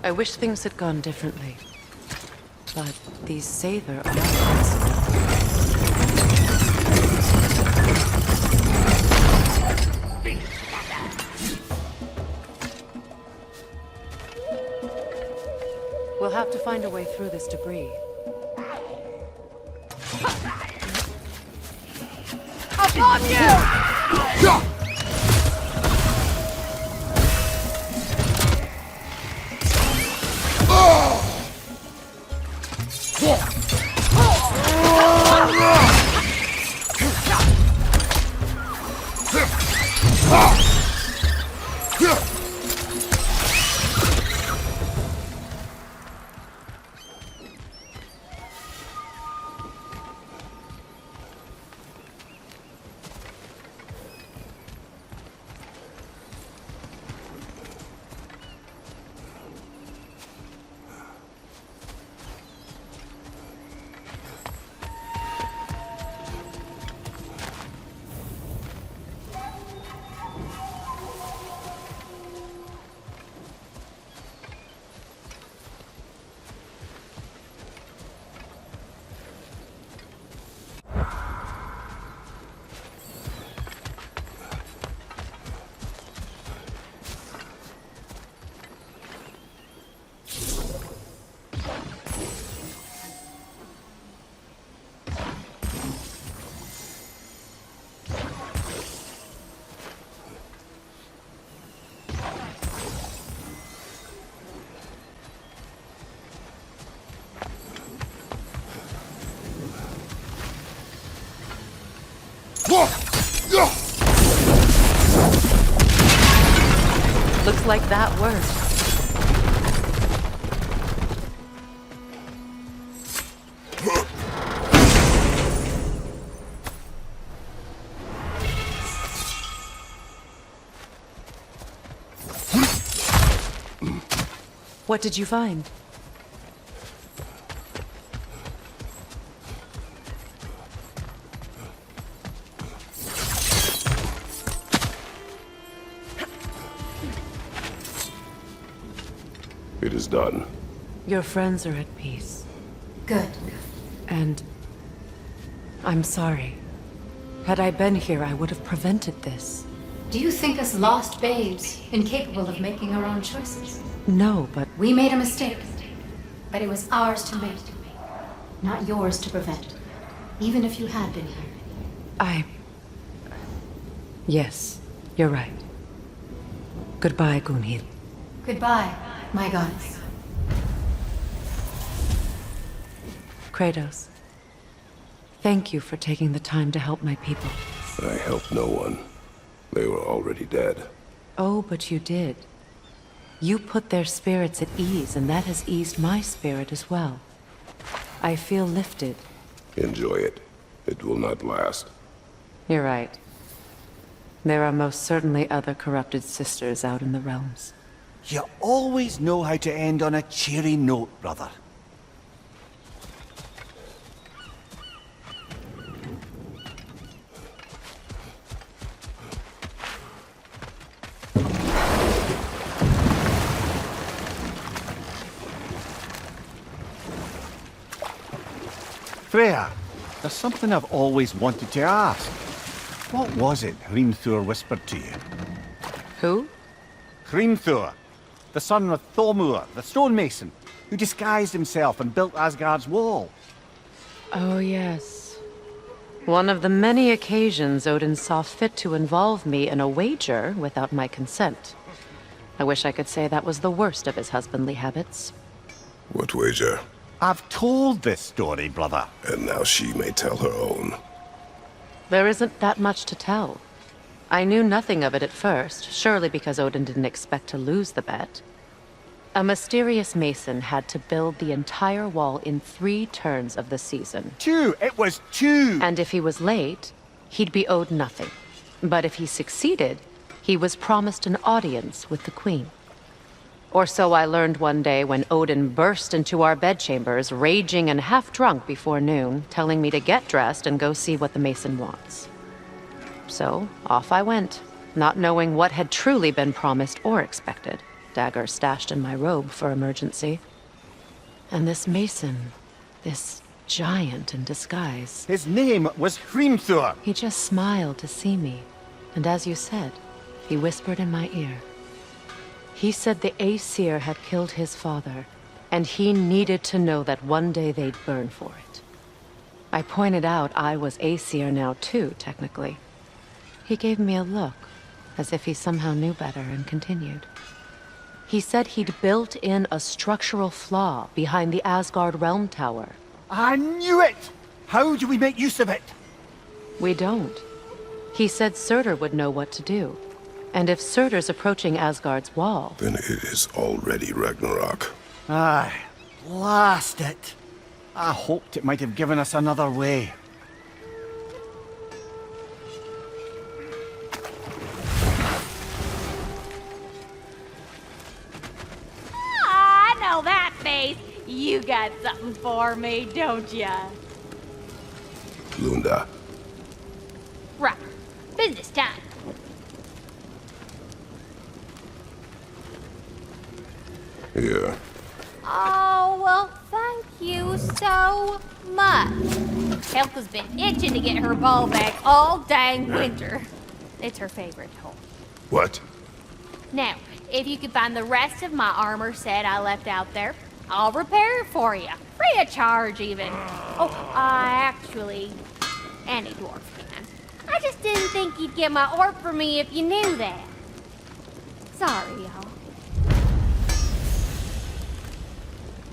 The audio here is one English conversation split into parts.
I wish things had gone differently. But these Sather are possible. We'll have to find a way through this debris. Upon you! Looks like that worked. What did you find? It is done. Your friends are at peace. Good. And I'm sorry. Had I been here, I would have prevented this. Do you think us lost babes, incapable of making our own choices? No, but We made a mistake, but it was ours to make, not yours to prevent, even if you had been here. Yes, you're right. Goodbye, Gunhild. Goodbye, my goddess. Kratos. Thank you for taking the time to help my people. I helped no one. They were already dead. Oh, but you did. You put their spirits at ease, and that has eased my spirit as well. I feel lifted. Enjoy it. It will not last. You're right. There are most certainly other corrupted sisters out in the realms. You always know how to end on a cheery note, brother. Freya, there's something I've always wanted to ask. What was it Hrimthur whispered to you? Who? Hrimthur, the son of Thormur, the stonemason, who disguised himself and built Asgard's wall. Oh, yes. One of the many occasions Odin saw fit to involve me in a wager without my consent. I wish I could say that was the worst of his husbandly habits. What wager? I've told this story, brother. And now she may tell her own. There isn't that much to tell. I knew nothing of it at first, surely because Odin didn't expect to lose the bet. A mysterious mason had to build the entire wall in 3 turns of the season. 2! It was 2! And if he was late, he'd be owed nothing. But if he succeeded, he was promised an audience with the queen. Or so I learned one day when Odin burst into our bedchambers, raging and half-drunk before noon, telling me to get dressed and go see what the mason wants. So, off I went, not knowing what had truly been promised or expected. dagger stashed in my robe for emergency. And this mason, this giant in disguise. His name was Hrimthur. He just smiled to see me, and as you said, he whispered in my ear. He said the Aesir had killed his father, and he needed to know that one day they'd burn for it. I pointed out I was Aesir now too, technically. He gave me a look, as if he somehow knew better, and continued. He said he'd built in a structural flaw behind the Asgard Realm Tower. I knew it! How do we make use of it? We don't. He said Surtur would know what to do. And if Surtur's approaching Asgard's wall... Then it is already Ragnarok. Aye, blast it. I hoped it might have given us another way. I know that face. You got something for me, don't ya? Lunda. Right. Business time. Here. Oh, well, thank you so much. Helga's been itching to get her ball back all dang winter. It's her favorite toy. What? Now, if you could find the rest of my armor set I left out there, I'll repair it for you. Free of charge, even. Oh, any dwarf can. I just didn't think you'd get my orc for me if you knew that. Sorry, y'all.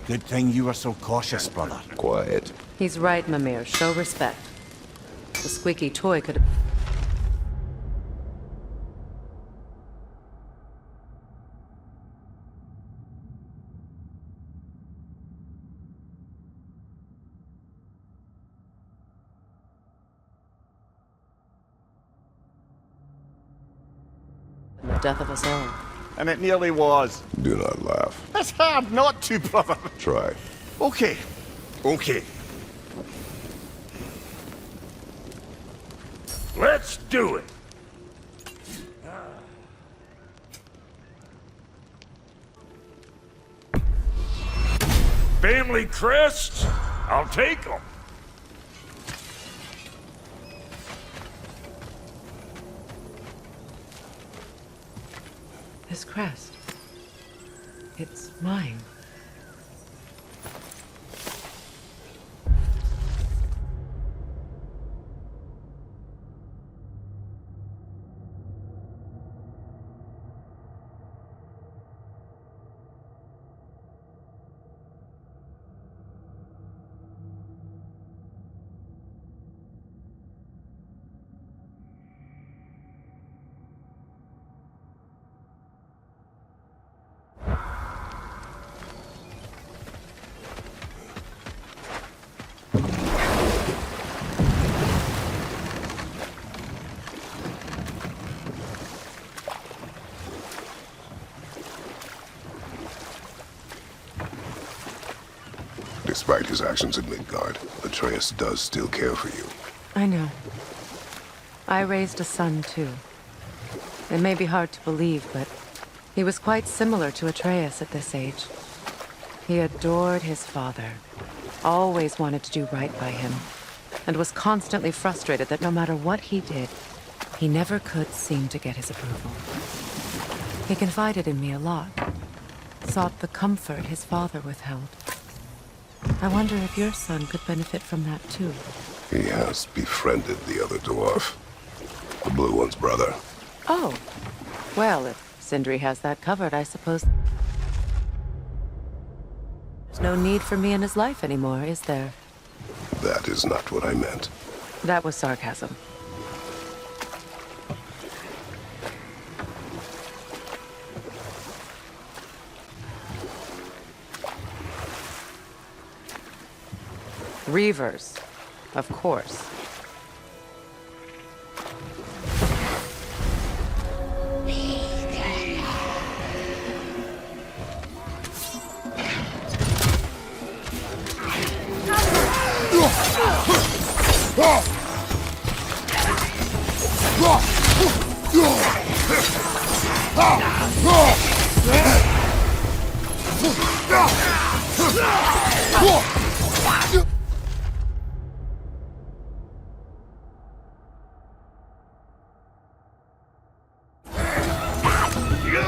Good thing you were so cautious, brother. Quiet. He's right, Mimir. Show respect. The squeaky toy could have... the death of us all. And it nearly was. Do not laugh. It's hard not to, brother. Try. Okay. Let's do it. Family crests? I'll take them. This crest. It's mine. Despite his actions in Midgard, Atreus does still care for you. I know. I raised a son, too. It may be hard to believe, but he was quite similar to Atreus at this age. He adored his father, always wanted to do right by him, and was constantly frustrated that no matter what he did, he never could seem to get his approval. He confided in me a lot, sought the comfort his father withheld. I wonder if your son could benefit from that, too. He has befriended the other dwarf. The blue one's brother. Oh. Well, if Sindri has that covered, I suppose... there's no need for me in his life anymore, is there? That is not what I meant. That was sarcasm. Reavers, of course.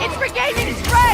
It's regaining strength!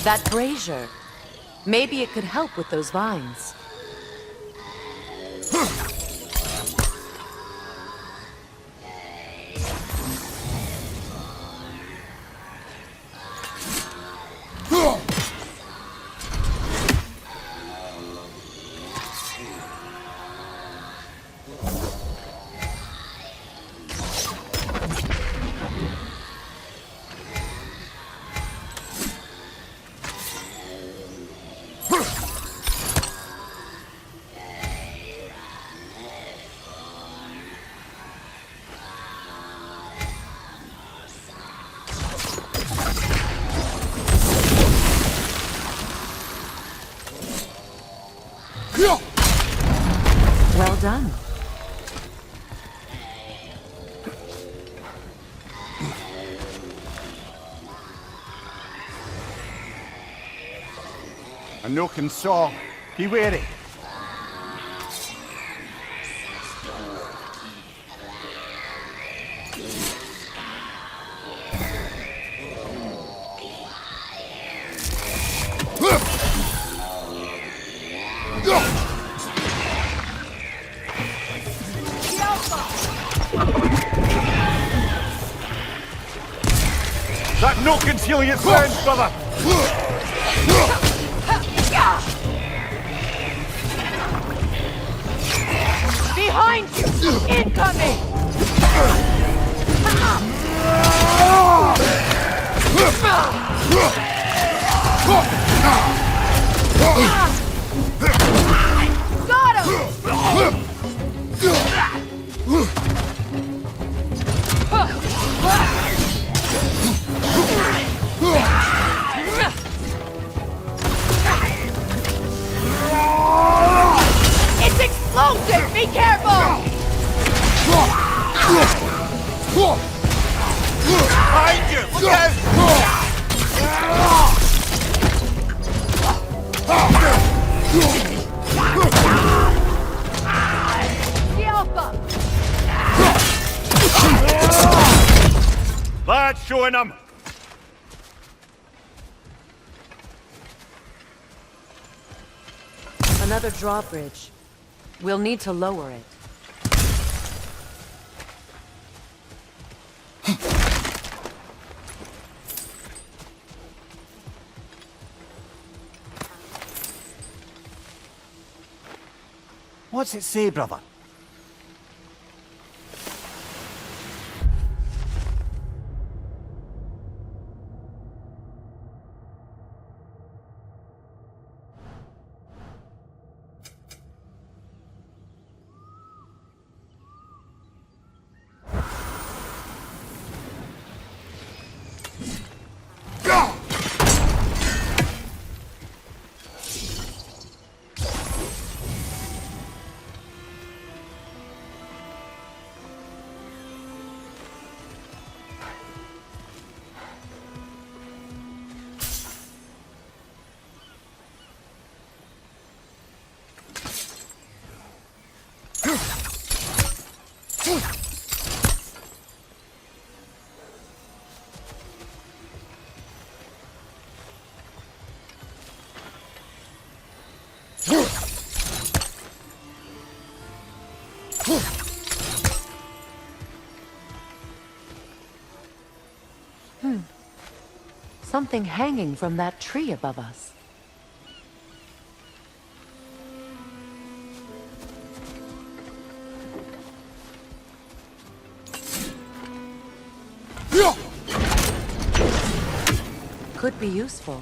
That brazier. Maybe it could help with those vines. Well done. A nook and saw. Be wary. That nook is healing its wounds, brother! Behind you! Incoming! Got him! It's explosive! Be careful! Behind you! Look out! The Alpha! That's showing them! Another drawbridge. We'll need to lower it. What's it say, brother? Something hanging from that tree above us. Could be useful.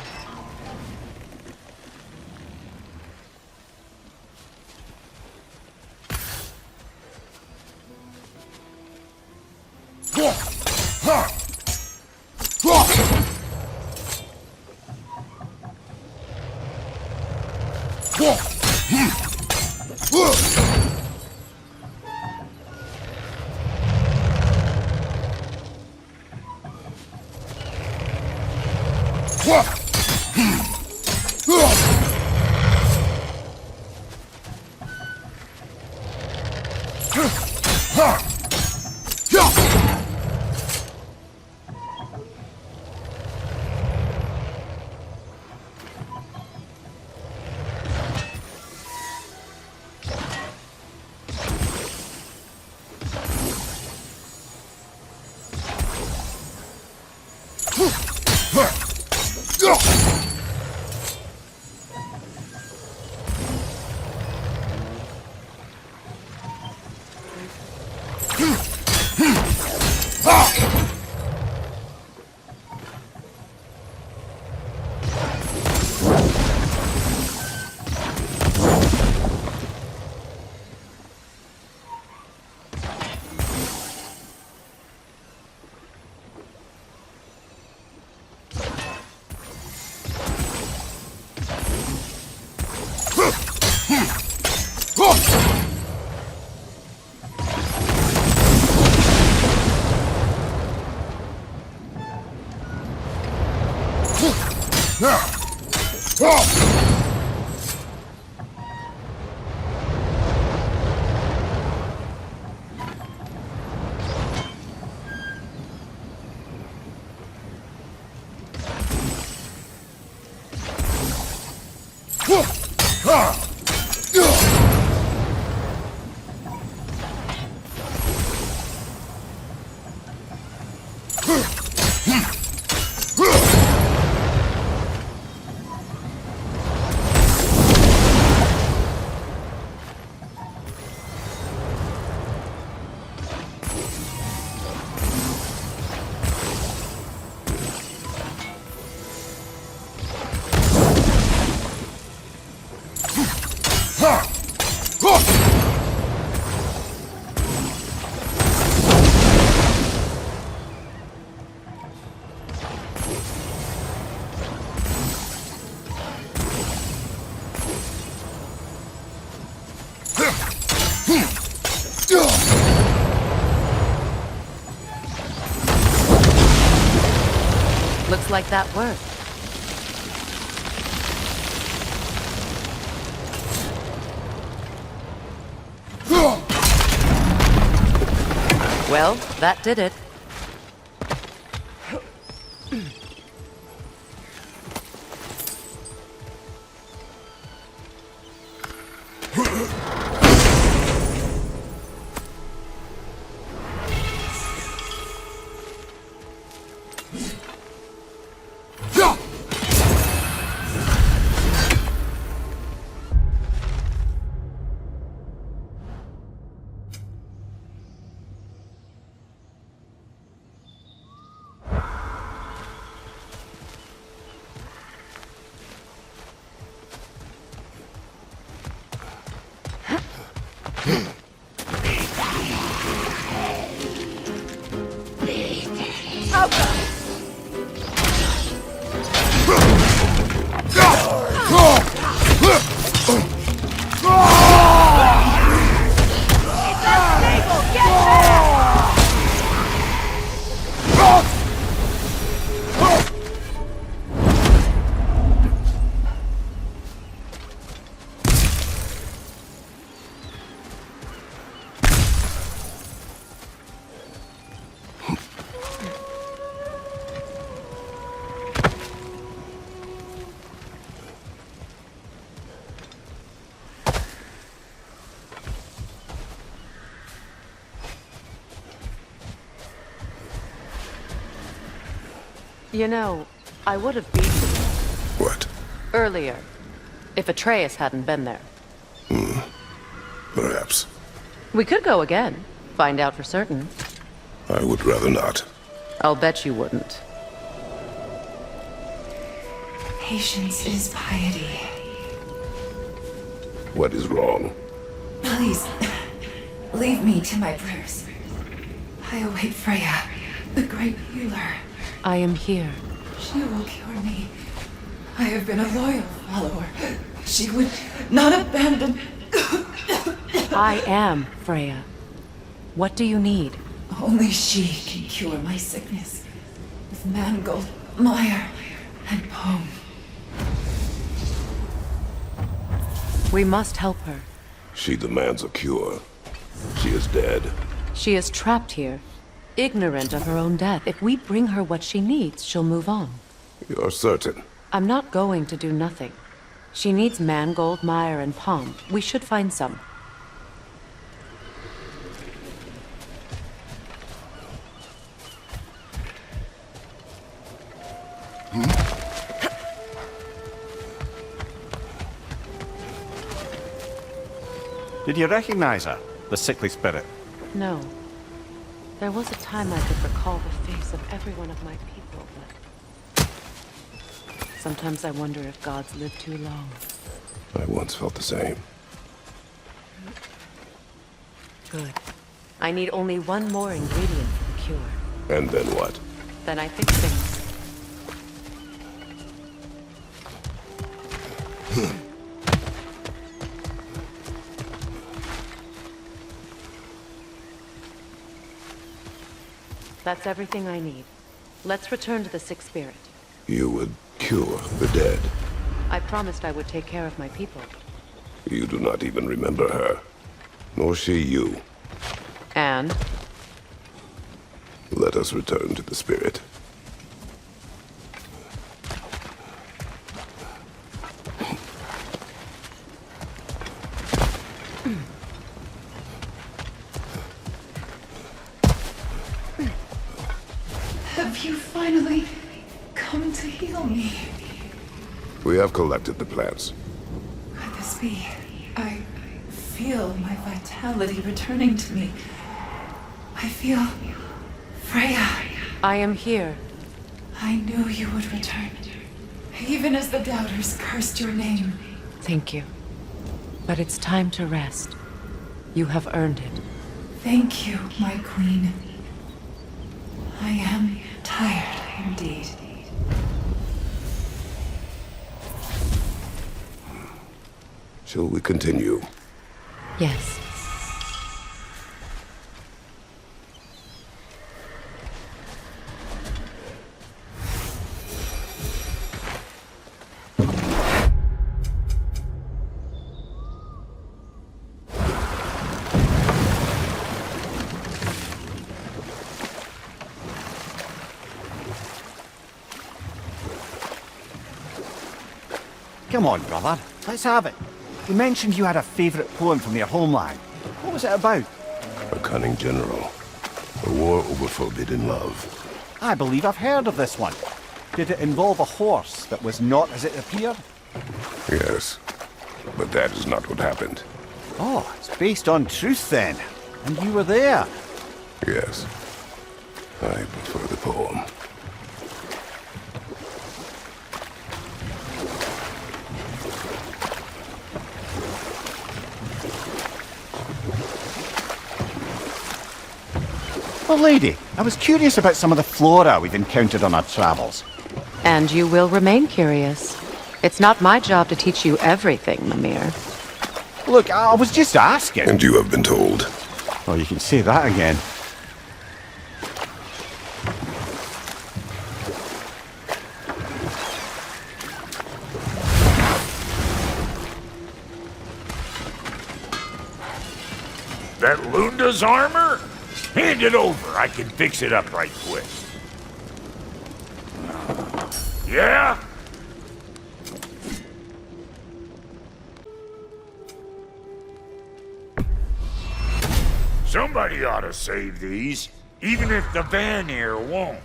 Looks like that worked. Well, that did it. You know, I would have beaten you What? earlier, if Atreus hadn't been there. Perhaps. We could go again, find out for certain. I would rather not. I'll bet you wouldn't. Patience is piety. What is wrong? Please, leave me to my prayers. I await Freya, the great healer. I am here. She will cure me. I have been a loyal follower. She would not abandon... I am Freya. What do you need? Only she can cure my sickness. With mangold, mire, and poem. We must help her. She demands a cure. She is dead. She is trapped here, ignorant of her own death. If we bring her what she needs, she'll move on. You're certain? I'm not going to do nothing. She needs mangold, mire, and palm. We should find some. Did you recognize her, the sickly spirit? No. There was a time I could recall the face of every one of my people, but... sometimes I wonder if gods live too long. I once felt the same. Good. I need only one more ingredient for the cure. And then what? Then I fix things. That's everything I need. Let's return to the Sick Spirit. You would cure the dead. I promised I would take care of my people. You do not even remember her. Nor she you. And? Let us return to the spirit. Have you finally come to heal me? We have collected the plants. Could this be? I feel my vitality returning to me. I feel... Freya. I am here. I knew you would return. Even as the doubters cursed your name. Thank you. But it's time to rest. You have earned it. Thank you, my queen. I am tired indeed. Shall we continue? Yes. Come on, brother. Let's have it. You mentioned you had a favourite poem from your homeland. What was it about? A cunning general. A war over forbidden love. I believe I've heard of this one. Did it involve a horse that was not as it appeared? Yes. But that is not what happened. Oh, it's based on truth then. And you were there. Yes. I prefer the poem. Well, lady, I was curious about some of the flora we've encountered on our travels. And you will remain curious. It's not my job to teach you everything, Mimir. Look, I was just asking. And you have been told. Oh, you can say that again. That Lunda's armor? Hand it over. I can fix it up right quick. Yeah? Somebody ought to save these, even if the Vanir won't.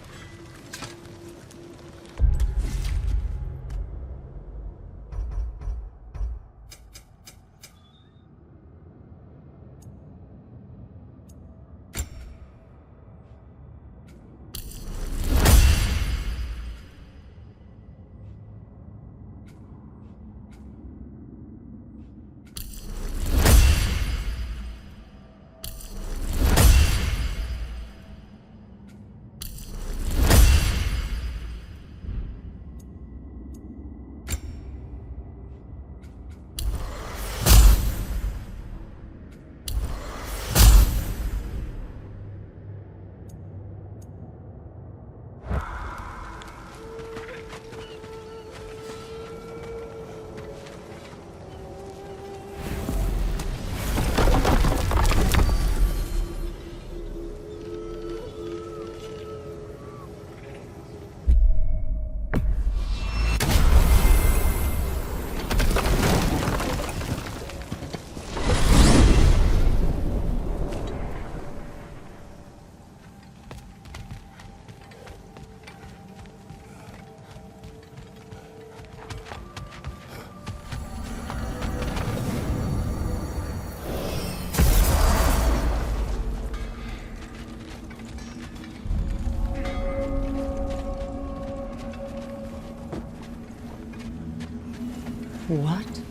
What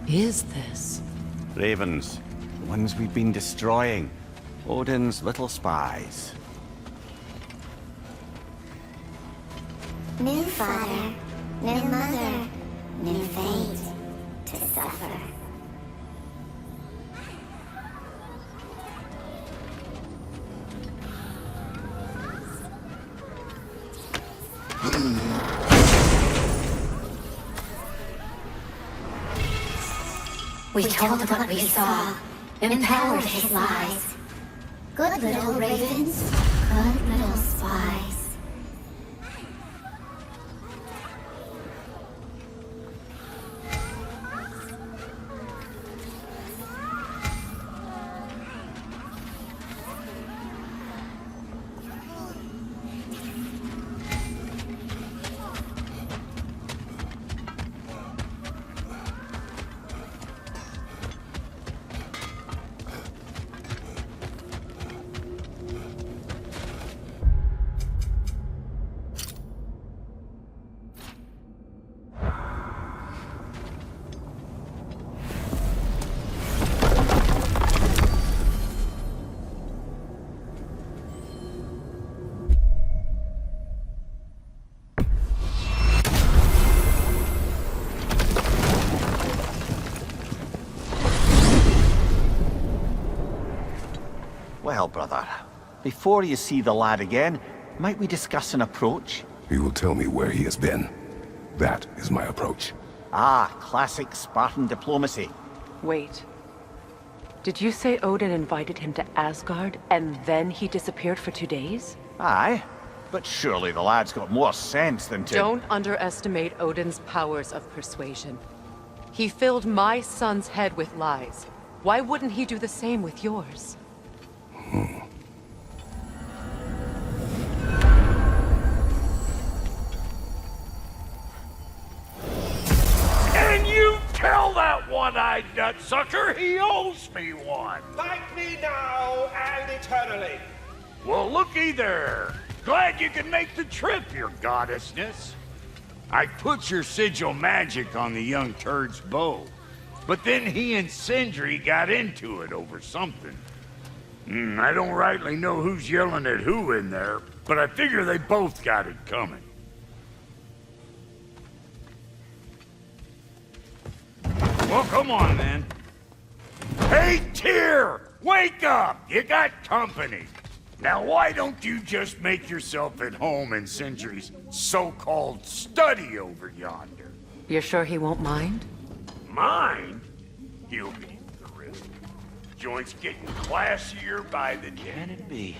is this? Ravens. The ones we've been destroying. Odin's little spies. New father, new mother, new fate to suffer. We told what we saw, empowered his lies. Good little ravens, good little spies. Well, brother, before you see the lad again, might we discuss an approach? He will tell me where he has been. That is my approach. Ah, classic Spartan diplomacy. Wait. Did you say Odin invited him to Asgard, and then he disappeared for 2 days? Aye, but surely the lad's got more sense than to... Don't underestimate Odin's powers of persuasion. He filled my son's head with lies. Why wouldn't he do the same with yours? And you tell that one-eyed nutsucker he owes me one. Thank me now and eternally. Well, looky there. Glad you can make the trip, your goddessness. I put your sigil magic on the young turd's bow, but then he and Sindri got into it over something. I don't rightly know who's yelling at who in there, but I figure they both got it coming. Well, come on then. Hey, Tyr! Wake up! You got company. Now, why don't you just make yourself at home in Sindri's so-called study over yonder? You're sure he won't mind? Mind? He'll be thrilled. Joint's getting classier by the day. Can it be?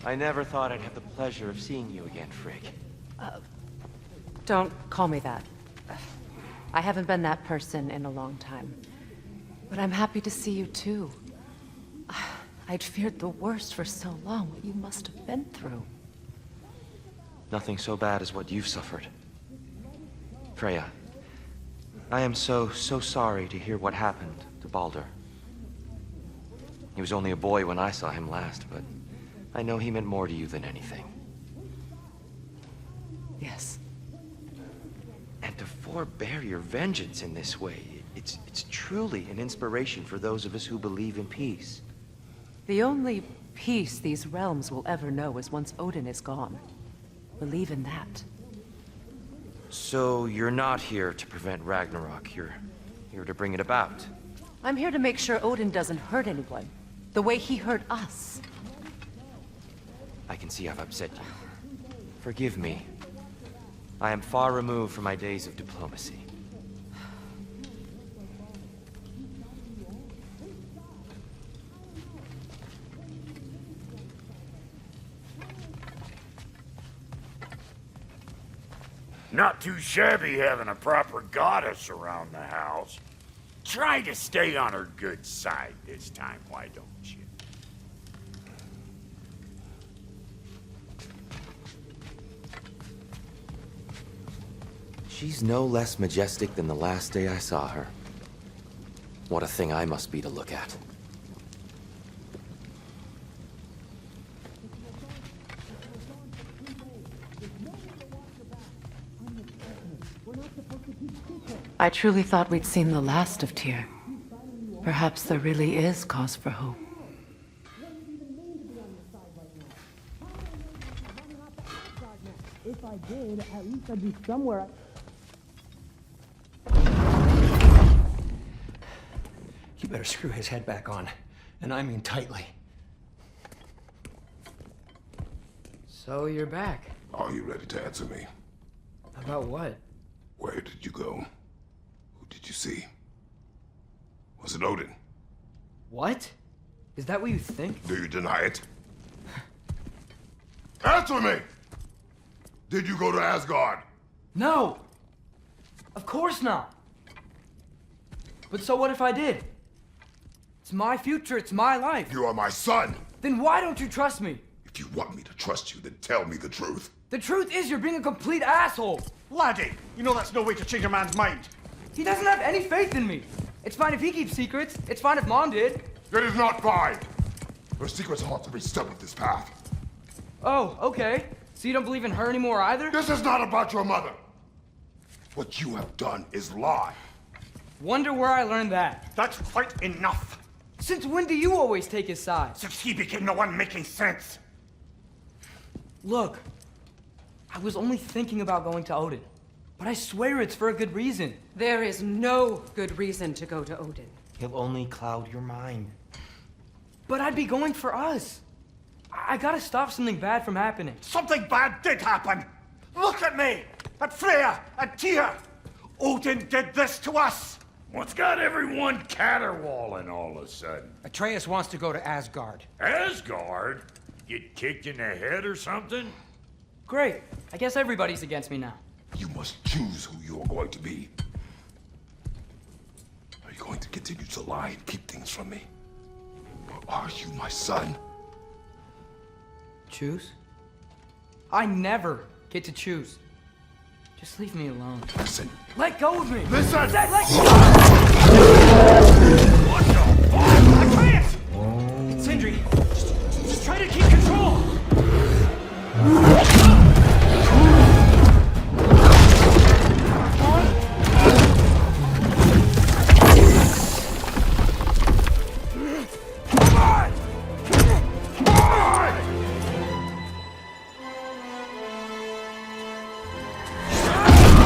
I never thought I'd have the pleasure of seeing you again, Frigg. Don't call me that. I haven't been that person in a long time. But I'm happy to see you too. I'd feared the worst for so long, what you must have been through. Nothing so bad as what you've suffered. Freya, I am so sorry to hear what happened to Baldur. He was only a boy when I saw him last, but I know he meant more to you than anything. Yes. And to forbear your vengeance in this way, it's truly an inspiration for those of us who believe in peace. The only peace these realms will ever know is once Odin is gone. Believe in that. So you're not here to prevent Ragnarok, you're here to bring it about. I'm here to make sure Odin doesn't hurt anyone, the way he hurt us. I can see I've upset you. Forgive me. I am far removed from my days of diplomacy. Not too shabby having a proper goddess around the house. Try to stay on her good side this time, why don't you? She's no less majestic than the last day I saw her. What a thing I must be to look at. I truly thought we'd seen the last of Tyr. Perhaps there really is cause for hope. If I did, at least I'd be somewhere. You better screw his head back on, and I mean tightly. So you're back. Are you ready to answer me? About what? Where did you go? Who did you see? Was it Odin? What? Is that what you think? Do you deny it? Answer me! Did you go to Asgard? No! Of course not! But so what if I did? It's my future, it's my life. You are my son! Then why don't you trust me? If you want me to trust you, then tell me the truth. The truth is you're being a complete asshole! Laddie, you know that's no way to change a man's mind. He doesn't have any faith in me. It's fine if he keeps secrets. It's fine if Mom did. It is not fine! Her secrets haunt every step of this path. Oh, okay. So you don't believe in her anymore either? This is not about your mother. What you have done is lie. Wonder where I learned that. That's quite enough. Since when do you always take his side? Since he became the one making sense. Look, I was only thinking about going to Odin. But I swear it's for a good reason. There is no good reason to go to Odin. He'll only cloud your mind. But I'd be going for us. I gotta stop something bad from happening. Something bad did happen. Look at me, at Freya, at Tyr. Odin did this to us. What's got everyone caterwauling all of a sudden? Atreus wants to go to Asgard. Asgard? Get kicked in the head or something? Great. I guess everybody's against me now. You must choose who you are going to be. Are you going to continue to lie and keep things from me? Or are you my son? Choose? I never get to choose. Just leave me alone. Listen. Let go of me! Listen! Let go!